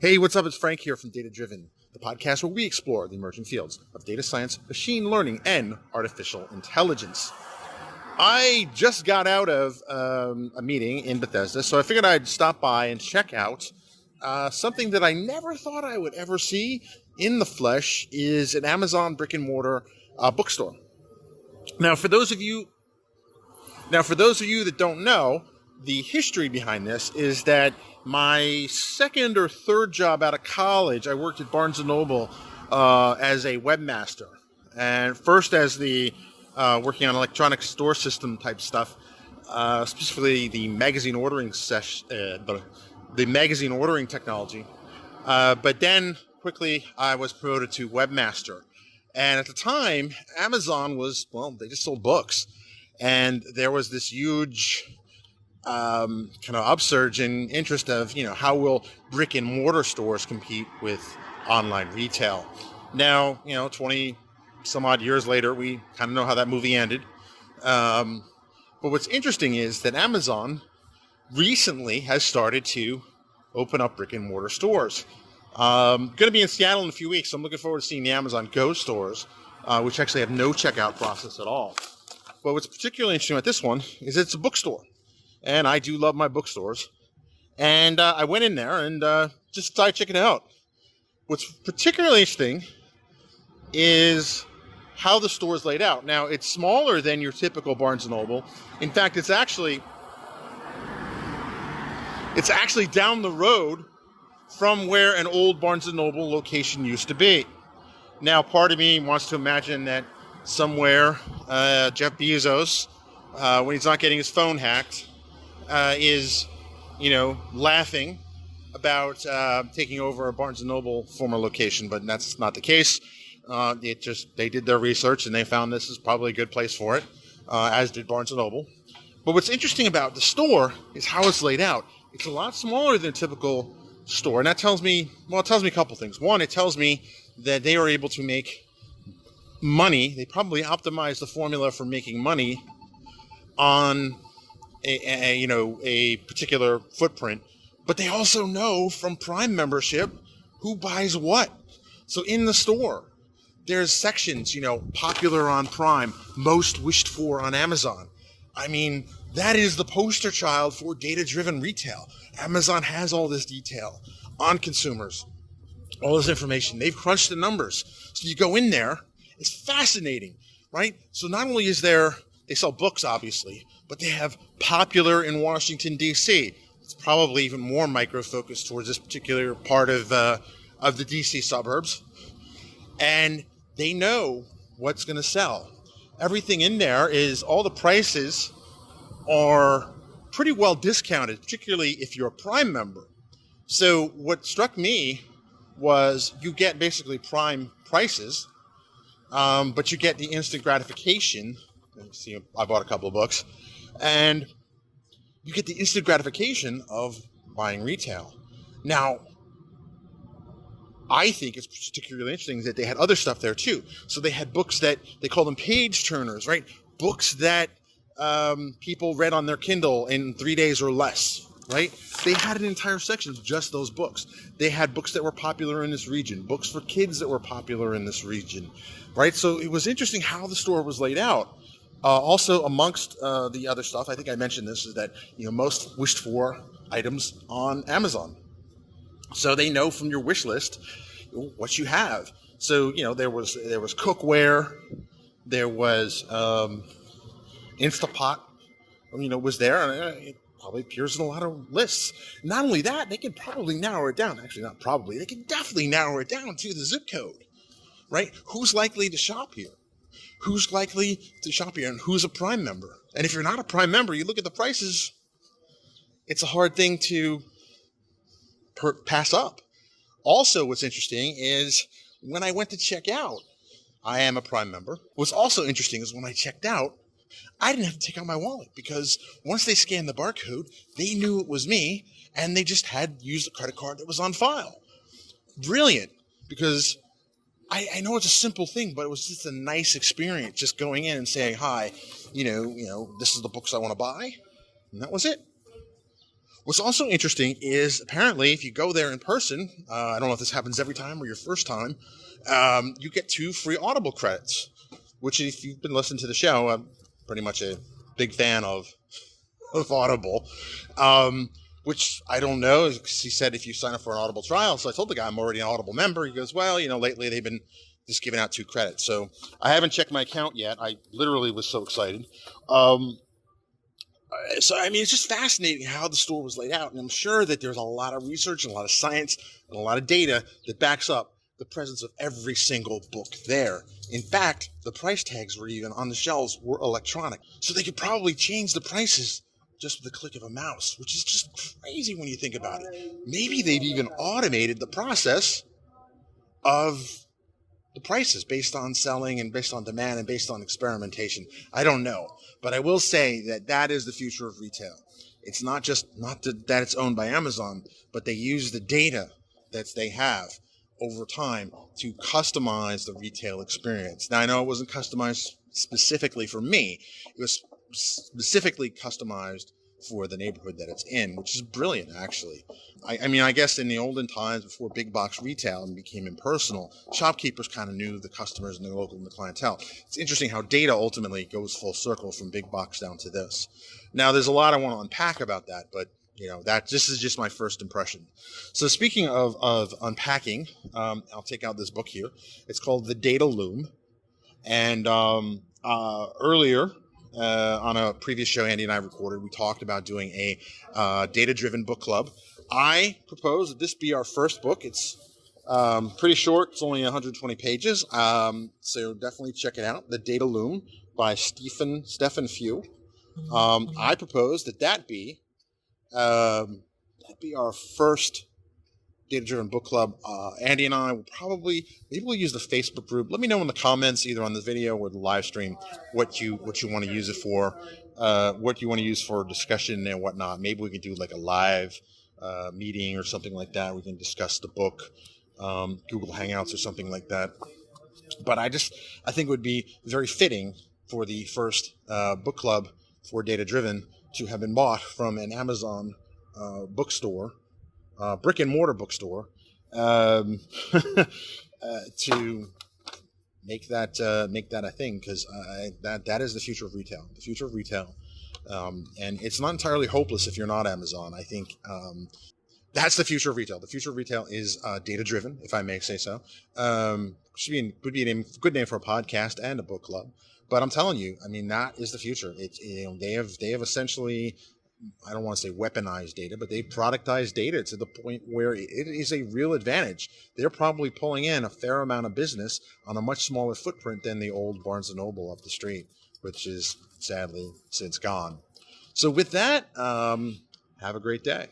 Hey, what's up? It's Frank here from Data Driven, the podcast where we explore the emerging fields of data science, machine learning, and artificial intelligence. I just got out of a meeting in Bethesda, so I figured I'd stop by and check out something that I never thought I would ever see in the flesh is an Amazon brick and mortar bookstore. Now, for those of you that don't know, the history behind this is that my second or third job out of college, I worked at Barnes & Noble as a webmaster. And first as the working on electronic store system type stuff, specifically the magazine ordering the magazine ordering technology. But then quickly I was promoted to webmaster. And at the time, Amazon was, they just sold books. And there was this huge kind of upsurge in interest of, how will brick and mortar stores compete with online retail? Now, 20 some odd years later, we kind of know how that movie ended. But what's interesting is that Amazon recently has started to open up brick and mortar stores. Going to be in Seattle in a few weeks, so I'm looking forward to seeing the Amazon Go stores, which actually have no checkout process at all. But what's particularly interesting about this one is it's a bookstore. And I do love my bookstores. And I went in there and just started checking it out. What's particularly interesting is how the store is laid out. Now, it's smaller than your typical Barnes & Noble. In fact, it's actually down the road from where an old Barnes & Noble location used to be. Now, part of me wants to imagine that somewhere Jeff Bezos, when he's not getting his phone hacked, is, laughing about taking over a Barnes & Noble former location, but that's not the case. They did their research and they found this is probably a good place for it, as did Barnes & Noble. But what's interesting about the store is how it's laid out. It's a lot smaller than a typical store, and that tells me a couple things. One, it tells me that they are able to make money. They probably optimize the formula for making money on a particular footprint, but they also know from Prime membership who buys what. So in the store, there's sections, popular on Prime, most wished for on Amazon. I mean, that is the poster child for data-driven retail. Amazon has all this detail on consumers, all this information. They've crunched the numbers. So you go in there, it's fascinating, right? So not only is there, they sell books, obviously, but they have popular in Washington, D.C. It's probably even more micro-focused towards this particular part of the D.C. suburbs. And they know what's going to sell. Everything in there is, all the prices are pretty well discounted, particularly if you're a Prime member. So what struck me was you get basically Prime prices, but you get the instant gratification. See, I bought a couple of books, and you get the instant gratification of buying retail. Now, I think it's particularly interesting that they had other stuff there too. So they had books that they call them page turners, right? Books that people read on their Kindle in 3 days or less, right? They had an entire section of just those books. They had books that were popular in this region, books for kids that were popular in this region, right? So it was interesting how the store was laid out. Also, amongst the other stuff, I think I mentioned this, is that most wished for items on Amazon. So they know from your wish list what you have. So there was cookware, there was Instapot, was there, and it probably appears in a lot of lists. Not only that, they can probably narrow it down. Actually, not probably. They can definitely narrow it down to the zip code, right? Who's likely to shop here? Who's likely to shop here, and who's a Prime member? And if you're not a Prime member, you look at the prices, it's a hard thing to pass up. Also, what's interesting is when I went to check out, I am a Prime member. What's also interesting is when I checked out, I didn't have to take out my wallet, because once they scanned the barcode, they knew it was me, and they just had used the credit card that was on file. Brilliant, because I know it's a simple thing, but it was just a nice experience just going in and saying, hi, this is the books I want to buy. And that was it. What's also interesting is apparently if you go there in person, I don't know if this happens every time or your first time, you get 2 free Audible credits, which if you've been listening to the show, I'm pretty much a big fan of Audible, which I don't know, because he said if you sign up for an Audible trial, so I told the guy I'm already an Audible member. He goes, well, lately they've been just giving out 2 credits. So I haven't checked my account yet. I literally was so excited. So, I mean, it's just fascinating how the store was laid out. And I'm sure that there's a lot of research and a lot of science and a lot of data that backs up the presence of every single book there. In fact, the price tags were even on the shelves were electronic. So they could probably change the prices just with the click of a mouse, which is just crazy when you think about it. Maybe they've even automated the process of the prices based on selling and based on demand and based on experimentation. I don't know. But I will say that that is the future of retail. It's not that it's owned by Amazon, but they use the data that they have over time to customize the retail experience. Now, I know it wasn't customized specifically for me. It was specifically customized for the neighborhood that it's in, which is brilliant, actually. I mean, I guess in the olden times before big box retail became impersonal, shopkeepers kind of knew the customers and the local and the clientele. It's interesting how data ultimately goes full circle from big box down to this. Now, there's a lot I want to unpack about that, but this is just my first impression. So speaking of unpacking, I'll take out this book here. It's called The Data Loom. And earlier, on a previous show Andy and I recorded, we talked about doing a data-driven book club. I propose that this be our first book. It's pretty short. It's only 120 pages. So definitely check it out. The Data Loom by Stephen Few. I propose that be our first data-driven book club. Andy and I will maybe we'll use the Facebook group. Let me know in the comments, either on the video or the live stream, what you want to use it for, what you want to use for discussion and whatnot. Maybe we could do like a live meeting or something like that. We can discuss the book, Google Hangouts or something like that. But I think it would be very fitting for the first book club for data-driven to have been bought from an Amazon bookstore, brick and mortar bookstore, to make that a thing, because that is the future of retail. The future of retail, and it's not entirely hopeless if you're not Amazon. I think that's the future of retail. The future of retail is data driven, if I may say so. Would be a good name for a podcast and a book club. But I'm telling you, I mean, that is the future. It's they have essentially, I don't want to say weaponized data, but they productize data to the point where it is a real advantage. They're probably pulling in a fair amount of business on a much smaller footprint than the old Barnes & Noble up the street, which is sadly since gone. So with that, have a great day.